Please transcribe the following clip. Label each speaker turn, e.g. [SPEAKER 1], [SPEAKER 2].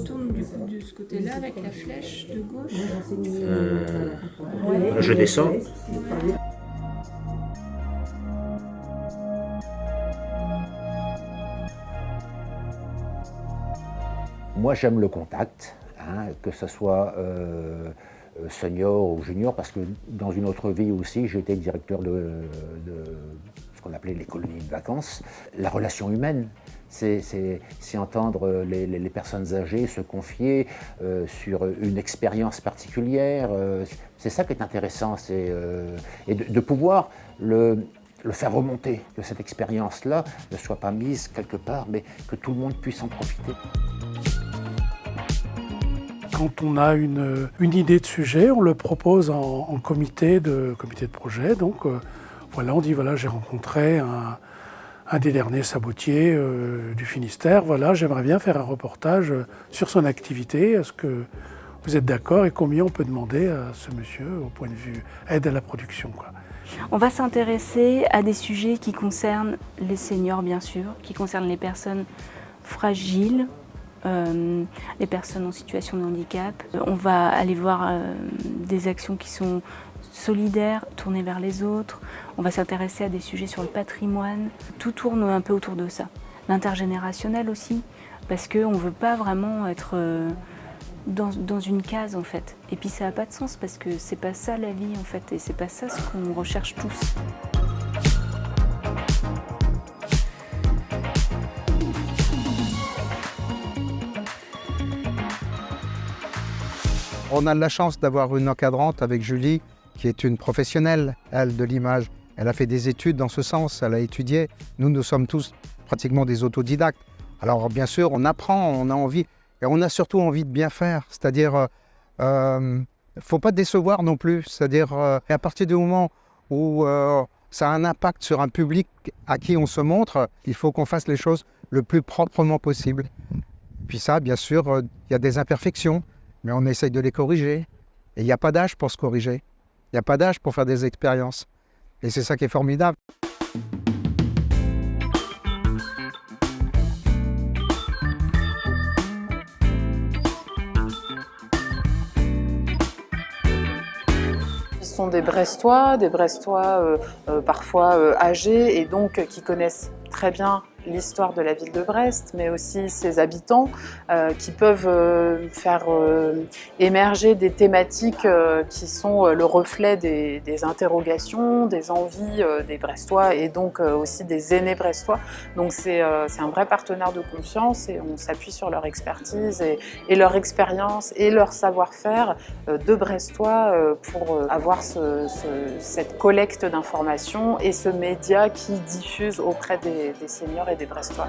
[SPEAKER 1] retourne du coup de ce côté-là avec la flèche de gauche.
[SPEAKER 2] Je descends. Moi, j'aime le contact, hein, que ce soit senior ou junior, parce que dans une autre vie aussi, j'étais directeur de ce qu'on appelait les colonies de vacances. La relation humaine, c'est entendre les personnes âgées se confier sur une expérience particulière. C'est ça qui est intéressant, et de pouvoir le faire remonter, que cette expérience-là ne soit pas mise quelque part, mais que tout le monde puisse en profiter.
[SPEAKER 3] Quand on a une idée de sujet, on le propose en comité de projet. Donc voilà, on dit voilà, j'ai rencontré un des derniers sabotiers du Finistère. Voilà, j'aimerais bien faire un reportage sur son activité. Est-ce que vous êtes d'accord et combien on peut demander à ce monsieur au point de vue aide à la production, quoi.
[SPEAKER 4] On va s'intéresser à des sujets qui concernent les seniors, bien sûr, qui concernent les personnes fragiles, les personnes en situation de handicap. On va aller voir des actions qui sont solidaires, tournées vers les autres. On va s'intéresser à des sujets sur le patrimoine. Tout tourne un peu autour de ça. L'intergénérationnel aussi, parce qu'on ne veut pas vraiment être dans une case en fait. Et puis ça n'a pas de sens parce que c'est pas ça la vie en fait, et c'est pas ça ce qu'on recherche tous.
[SPEAKER 5] On a de la chance d'avoir une encadrante avec Julie, qui est une professionnelle, elle, de l'image. Elle a fait des études dans ce sens, elle a étudié. Nous sommes tous pratiquement des autodidactes. Alors bien sûr, on apprend, on a envie, et on a surtout envie de bien faire. C'est-à-dire, faut pas décevoir non plus. C'est-à-dire, à partir du moment où ça a un impact sur un public à qui on se montre, il faut qu'on fasse les choses le plus proprement possible. Puis ça, bien sûr, il y a des imperfections, mais on essaye de les corriger. Et il n'y a pas d'âge pour se corriger. Il n'y a pas d'âge pour faire des expériences. Et c'est ça qui est formidable.
[SPEAKER 6] Ce sont des Brestois parfois âgés et donc qui connaissent très bien l'histoire de la ville de Brest, mais aussi ses habitants qui peuvent faire émerger des thématiques qui sont le reflet des interrogations, des envies des Brestois et donc aussi des aînés brestois. Donc c'est un vrai partenaire de confiance et on s'appuie sur leur expertise et leur expérience et leur savoir-faire de Brestois pour avoir cette collecte d'informations et ce média qui diffuse auprès des seniors et des Brestois.